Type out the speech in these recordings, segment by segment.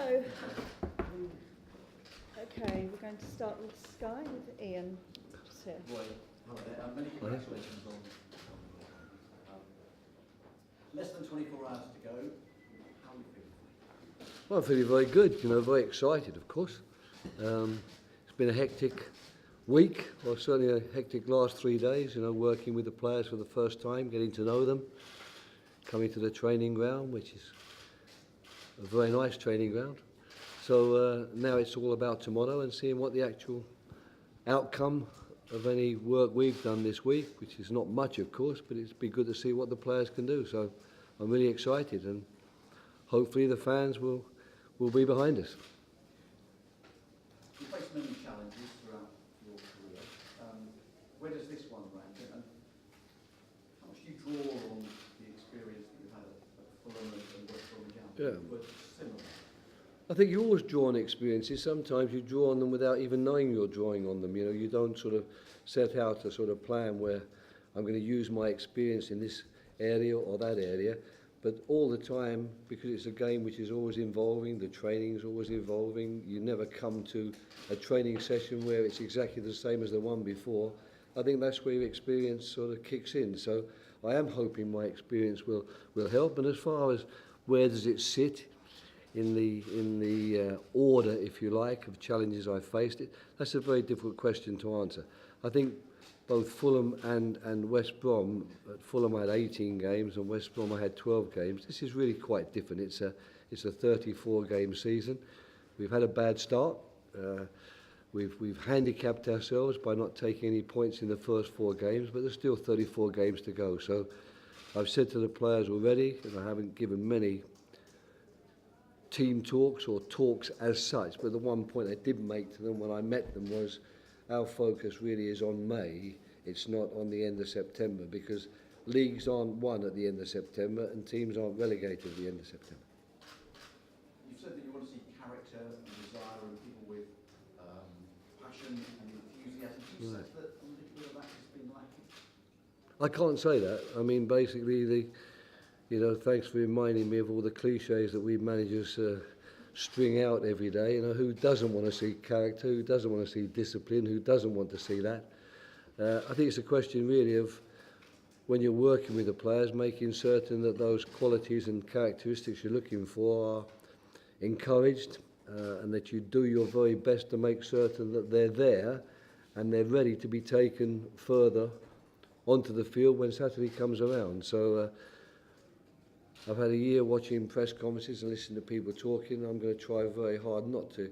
So, okay, we're going to start with Sky, with Ian. Just here. Roy, hello there. Many congratulations on less than 24 hours to go. How are you feeling? Well, I'm feeling very good, very excited, of course. It's been a hectic week, or certainly a hectic last 3 days, working with the players for the first time, getting to know them, coming to the training ground, which is a very nice training ground. So now it's all about tomorrow and seeing what the actual outcome of any work we've done this week, which is not much, of course, but it's been good to see what the players can do. So I'm really excited, and hopefully the fans will be behind us. You faced many challenges throughout your career. Where does this one rank? And how much do you draw on the experience that you had at Fulham and West Brom? Yeah. Similar. I think you always draw on experiences. Sometimes you draw on them without even knowing you're drawing on them. You don't sort of set out a sort of plan where I'm going to use my experience in this area or that area. But all the time, because it's a game which is always evolving, the training's always evolving, you never come to a training session where it's exactly the same as the one before. I think that's where your experience sort of kicks in. So I am hoping my experience will help. And as far as where does it sit in the order, if you like, of challenges I faced, that's a very difficult question to answer. I think both Fulham and West Brom, at Fulham I had 18 games and West Brom I had 12 games. This is really quite different. It's a 34-game season. We've had a bad start. We've handicapped ourselves by not taking any points in the first 4 games, but there's still 34 games to go. So I've said to the players already, and I haven't given many team talks or talks as such, but the one point I did make to them when I met them was our focus really is on May. It's not on the end of September, because leagues aren't won at the end of September and teams aren't relegated at the end of September. You've said that you want to see character and desire and people with passion and enthusiasm. Do you sense that a little bit of that has been lacking? I can't say that. I mean, basically, thanks for reminding me of all the cliches that we managers string out every day. Who doesn't want to see character? Who doesn't want to see discipline? Who doesn't want to see that? I think it's a question really of, when you're working with the players, making certain that those qualities and characteristics you're looking for are encouraged, and that you do your very best to make certain that they're there and they're ready to be taken further onto the field when Saturday comes around. So I've had a year watching press conferences and listening to people talking. I'm going to try very hard not to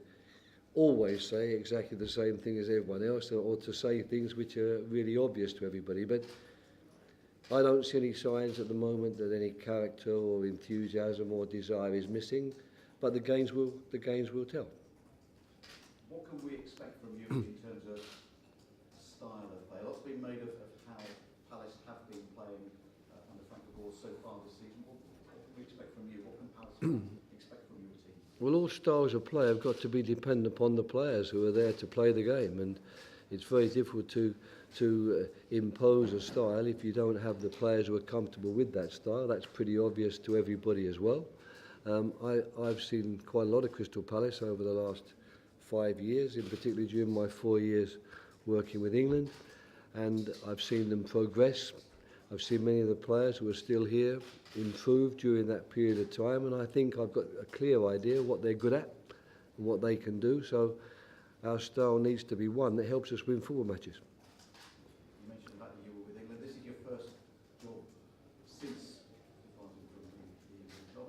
always say exactly the same thing as everyone else, or to say things which are really obvious to everybody. But I don't see any signs at the moment that any character or enthusiasm or desire is missing. But the games will tell. What can we expect from you in terms of style of play? Lots been made of how Palace have been playing under Frank de Boer so far this season. What can we expect from you? What can Palace expect from your team? Well, all styles of play have got to be dependent upon the players who are there to play the game, and it's very difficult to impose a style if you don't have the players who are comfortable with that style. That's pretty obvious to everybody as well. I've seen quite a lot of Crystal Palace over the last 5 years, in particular during my 4 years working with England, and I've seen them progress. I've seen many of the players who are still here improve during that period of time, and I think I've got a clear idea what they're good at and what they can do. So our style needs to be one that helps us win football matches. You mentioned the fact that you were with England. This is your first job since departing from the England job.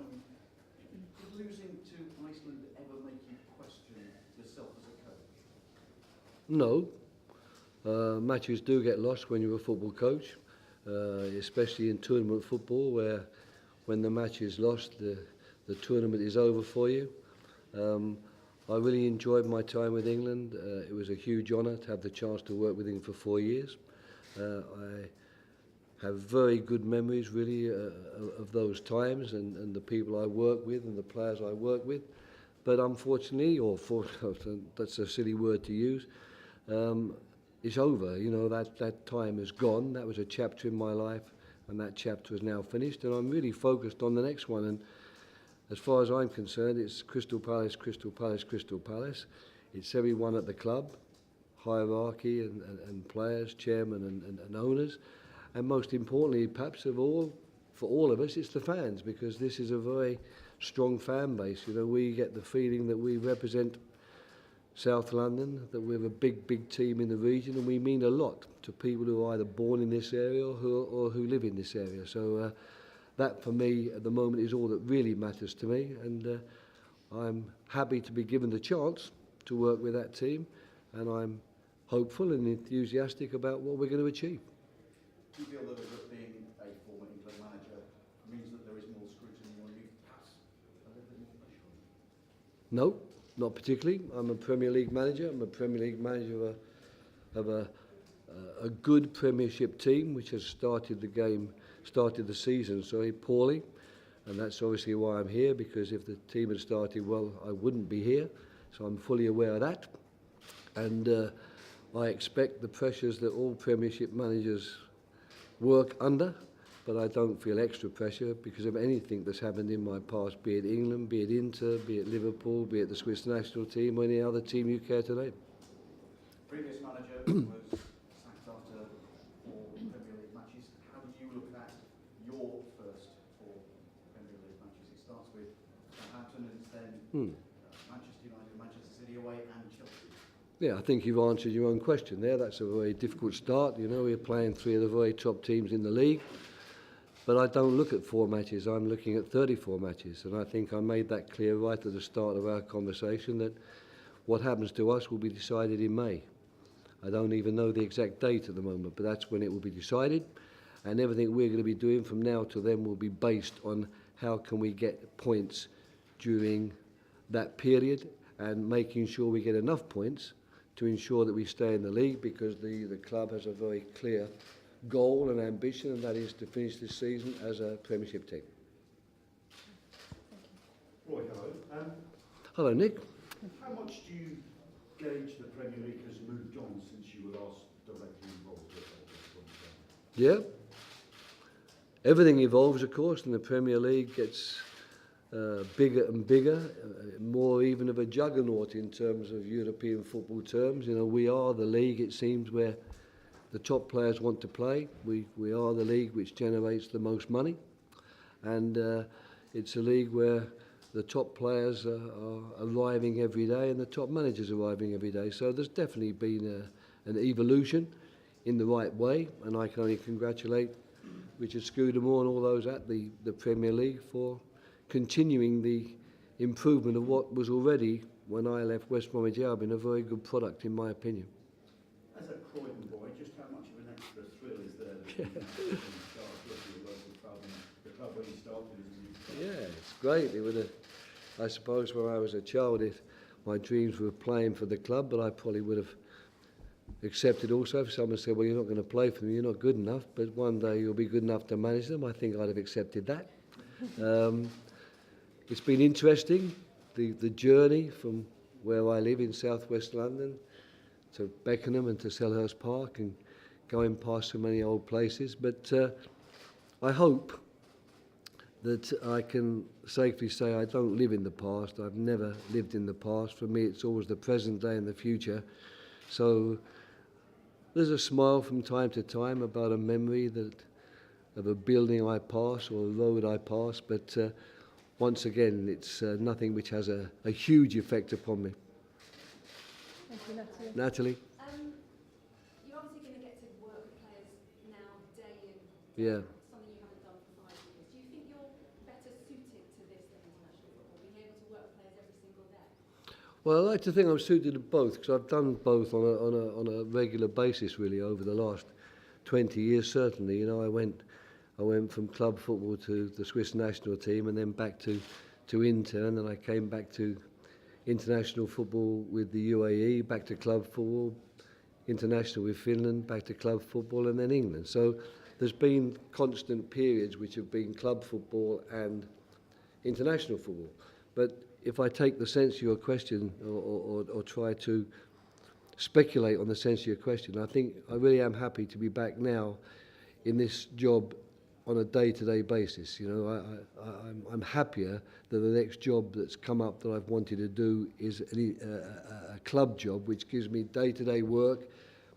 Did losing to Iceland ever make you question yourself as a coach? No. Matches do get lost when you're a football coach, especially in tournament football, where when the match is lost, the tournament is over for you. I really enjoyed my time with England. It was a huge honour to have the chance to work with England for 4 years. I have very good memories, really, of those times and the people I work with and the players I work with. But unfortunately, or fortunately, that's a silly word to use, it's over. That time is gone. That was a chapter in my life, and that chapter is now finished, and I'm really focused on the next one. And as far as I'm concerned, it's Crystal Palace, Crystal Palace, Crystal Palace. It's everyone at the club, hierarchy and players, chairman and owners. And most importantly, perhaps of all, for all of us, it's the fans, because this is a very strong fan base. You know, we get the feeling that we represent South London, that we're a big team in the region, and we mean a lot to people who are either born in this area or who live in this area. So that for me at the moment is all that really matters to me, and I'm happy to be given the chance to work with that team, and I'm hopeful and enthusiastic about what we're going to achieve. Do you feel that being a former England manager means that there is more scrutiny on you, perhaps a little bit more pressure on you? No, not particularly. I'm a Premier League manager. I'm a Premier League manager of a good Premiership team which has started the season poorly, and that's obviously why I'm here, because if the team had started well, I wouldn't be here. So I'm fully aware of that, and I expect the pressures that all Premiership managers work under, but I don't feel extra pressure because of anything that's happened in my past, be it England, be it Inter, be it Liverpool, be it the Swiss national team or any other team you care to name. Previous manager was sacked after 4 Premier League matches. How do you look at your first 4 Premier League matches? It starts with Southampton and it's then Manchester United, Manchester City away and Chelsea. Yeah, I think you've answered your own question there. That's a very difficult start. You know, we're playing 3 of the very top teams in the league. But I don't look at 4 matches, I'm looking at 34 matches. And I think I made that clear right at the start of our conversation that what happens to us will be decided in May. I don't even know the exact date at the moment, but that's when it will be decided. And everything we're going to be doing from now to then will be based on how can we get points during that period and making sure we get enough points to ensure that we stay in the league, because the club has a very clear goal and ambition, and that is to finish this season as a Premiership team. Roy, hello. Hello, Nick. How much do you gauge the Premier League has moved on since you were last directly involved with it? Yeah. Everything evolves, of course, and the Premier League gets bigger and bigger, more even of a juggernaut in terms of European football terms. You know, we are the league, it seems, where the top players want to play. We are the league which generates the most money, and it's a league where the top players are arriving every day and the top managers are arriving every day. So there's definitely been an evolution in the right way, and I can only congratulate Richard Scudamore and all those at the Premier League for continuing the improvement of what was already, when I left West Bromwich Albion, a very good product in my opinion. As a Croydon boy, just how much of an extra thrill is there that you start with your local club and the club when you started as a new club? Yeah, it's great. It would have, I suppose when I was a child, my dreams were playing for the club, but I probably would have accepted also if someone said, well, you're not going to play for them, you're not good enough, but one day you'll be good enough to manage them. I think I'd have accepted that. It's been interesting, the journey from where I live in southwest London to Beckenham and to Selhurst Park and going past so many old places. But I hope that I can safely say I don't live in the past. I've never lived in the past. For me, it's always the present day and the future. So there's a smile from time to time about a memory of a building I pass or a road I pass, but once again, it's nothing which has a huge effect upon me. Thank you, Natalie. Natalie? You're obviously going to get to work with players now, day in, Yeah. something you haven't done for 5 years. Do you think you're better suited to this than international football, being able to work with players every single day? Well, I like to think I'm suited to both, because I've done both on a regular basis, really, over the last 20 years, certainly. You know, I went from club football to the Swiss national team and then back to Inter, and then I came back to international football with the UAE, back to club football, international with Finland, back to club football, and then England. So there's been constant periods which have been club football and international football. But if I take the sense of your question or try to speculate on the sense of your question, I think I really am happy to be back now in this job on a day-to-day basis. You know, I'm happier that the next job that's come up that I've wanted to do is a club job, which gives me day-to-day work,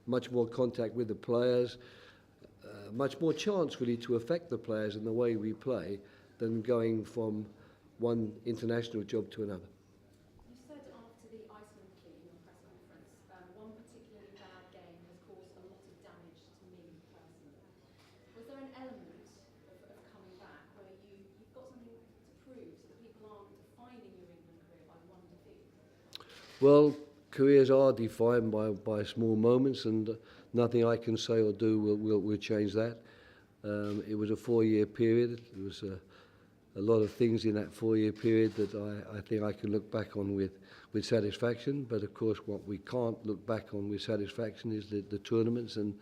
much more contact with the players, much more chance really to affect the players and the way we play than going from one international job to another. You said after the Iceland defeat in your press conference, one particularly bad game has caused a lot of damage to me personally. Was there an element of coming back where you've got something to prove so that people aren't defining your England career by one defeat? Well, careers are defined by small moments, and nothing I can say or do will change that. It was a 4-year period. There was a lot of things in that 4-year period that I think I can look back on with satisfaction. But of course, what we can't look back on with satisfaction is the tournaments and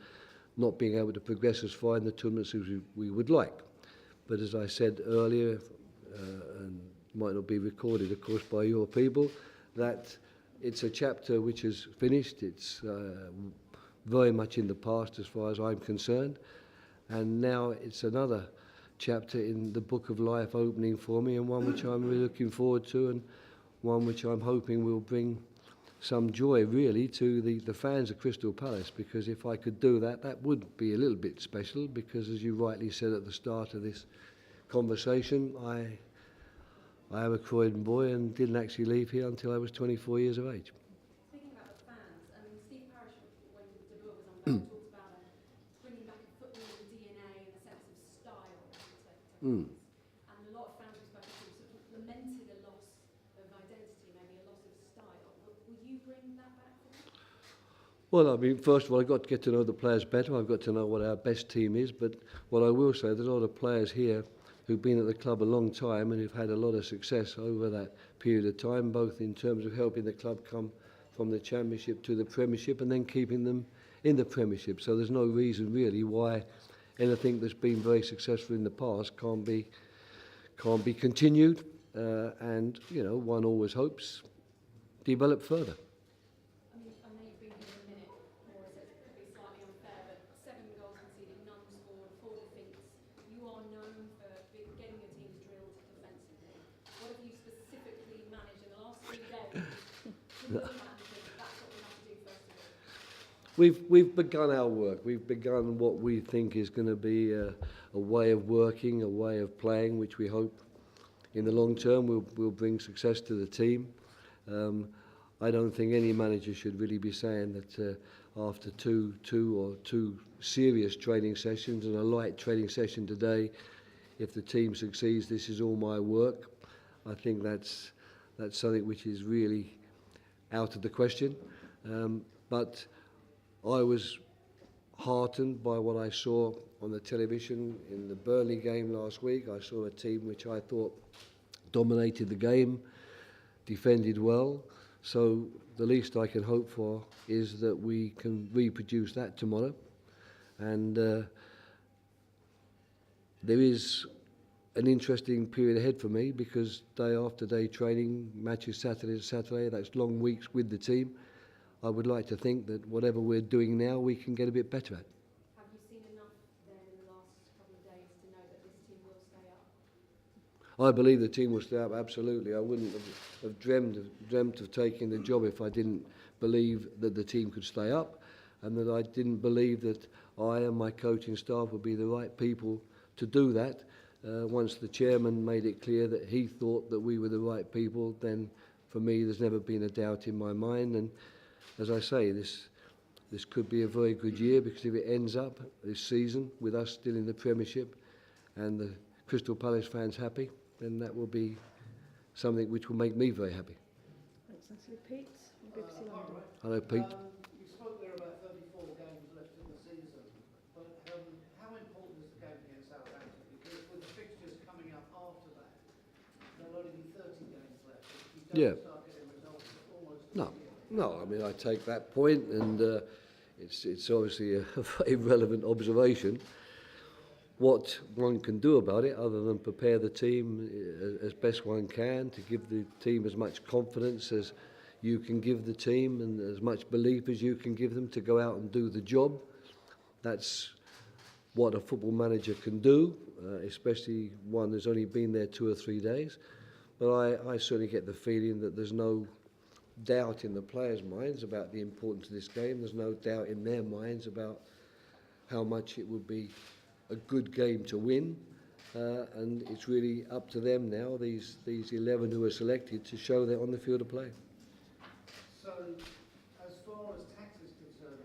not being able to progress as far in the tournaments as we would like. But as I said earlier, and might not be recorded, of course, by your people, that it's a chapter which is finished. It's very much in the past as far as I'm concerned. And now it's another chapter in the book of life opening for me, and one which I'm really looking forward to, and one which I'm hoping will bring some joy really to the fans of Crystal Palace, because if I could do that, that would be a little bit special, because as you rightly said at the start of this conversation, I am a Croydon boy and didn't actually leave here until I was 24 years of age. Speaking about the fans, Steve Parish, when De Boer was on talked about bringing back a football DNA and a sense of style to and a lot of fans we've spoken to sort of lamented a loss of identity, maybe a loss of style. Will you bring that back? Well, I mean, first of all, I've got to get to know the players better. I've got to know what our best team is. But what I will say, there's a lot of players here who've been at the club a long time and who've had a lot of success over that period of time, both in terms of helping the club come from the Championship to the Premiership and then keeping them in the Premiership. So there's no reason really why anything that's been very successful in the past can't be continued. And, you know, one always hopes develop further. I know you've been here a minute, or is it could be slightly unfair, but 7 goals conceded, none scored, 4 defeats. You are known for getting your teams drilled defensively. What have you specifically managed in the last 3 days to look at and think that's what we have to do first of all? We've begun our work. We've begun what we think is going to be a way of working, a way of playing, which we hope in the long term will bring success to the team. I don't think any manager should really be saying that after two serious training sessions and a light training session today, if the team succeeds, this is all my work. I think that's something which is really out of the question. But I was heartened by what I saw on the television in the Burnley game last week. I saw a team which I thought dominated the game, defended well. So the least I can hope for is that we can reproduce that tomorrow. And there is an interesting period ahead for me, because day after day training, matches Saturday to Saturday, that's long weeks with the team. I would like to think that whatever we're doing now, we can get a bit better at. Have you seen enough then in the last couple of days to know that this team will stay up? I believe the team will stay up, absolutely. I wouldn't have dreamt of taking the job if I didn't believe that the team could stay up, and that I didn't believe that I and my coaching staff would be the right people to do that. Once the chairman made it clear that he thought that we were the right people, then for me there's never been a doubt in my mind. And as I say, this could be a very good year, because if it ends up this season with us still in the Premiership and the Crystal Palace fans happy, then that will be something which will make me very happy. Thanks, Natalie. Pete, from BBC London. Hello, Pete. You spoke there about 34 games left in the season, but how important is the game against Southampton? Because with the fixtures coming up after that, there'll only be 30 games left. If you don't start getting results, almost No, I mean, I take that point, and it's obviously a very relevant observation. What one can do about it, other than prepare the team as best one can, to give the team as much confidence as you can give the team and as much belief as you can give them to go out and do the job. That's what a football manager can do, especially one that's only been there 2 or 3 days. But I certainly get the feeling that there's no doubt in the players' minds about the importance of this game. There's no doubt in their minds about how much it would be a good game to win. And it's really up to them now, these 11 who are selected, to show they're on the field of play. So, as far as tax is concerned,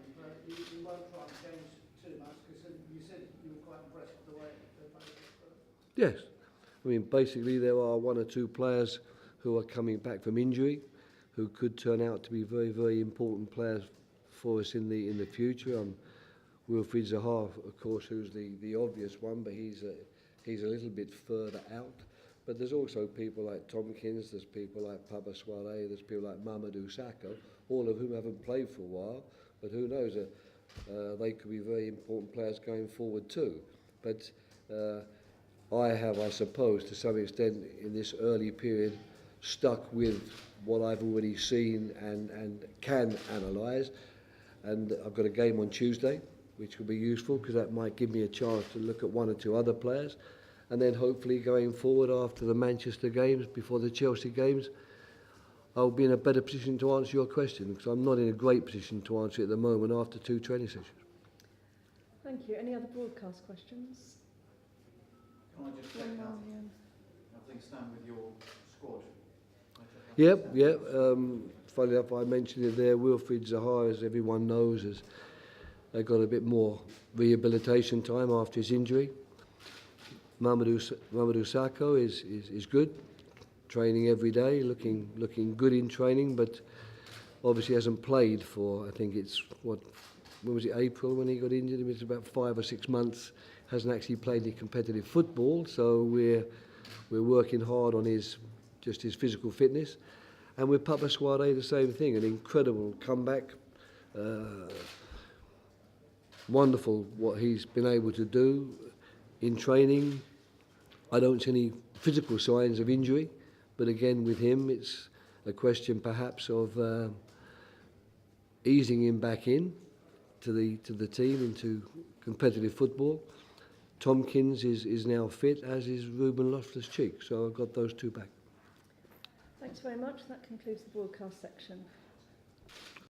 you won't try and change too much, because you said you were quite impressed with the way they played it. Yes. I mean, basically there are 1 or 2 players who are coming back from injury, who could turn out to be very, very important players for us in the future. Wilfried Zaha, of course, who's the obvious one, but he's a little bit further out. But there's also people like Tomkins, there's people like Papa Soiree, there's people like Mamadou, Sakho, all of whom haven't played for a while, but who knows, they could be very important players going forward too. But I have, I suppose, to some extent in this early period, stuck with what I've already seen and can analyse. And I've got a game on Tuesday, which will be useful because that might give me a chance to look at 1 or 2 other players. And then hopefully going forward after the Manchester games, before the Chelsea games, I'll be in a better position to answer your question, because I'm not in a great position to answer it at the moment after 2 training sessions. Thank you. Any other broadcast questions? Can I just check One more, out Ian. how things stand with your squad? Funny enough, I mentioned it there. Wilfried Zaha, as everyone knows, has got a bit more rehabilitation time after his injury. Mamadou Sakho is good, training every day, looking good in training, but obviously hasn't played for, I think it's when was it, April when he got injured? It was about 5 or 6 months. Hasn't actually played any competitive football, so we're working hard on his physical fitness. And with Papa Soiree, the same thing, an incredible comeback. Wonderful what he's been able to do in training. I don't see any physical signs of injury, but again with him it's a question perhaps of easing him back in to the team, into competitive football. Tomkins is now fit, as is Ruben Loftus-Cheek, so I've got those 2 back. Thanks very much. That concludes the broadcast section.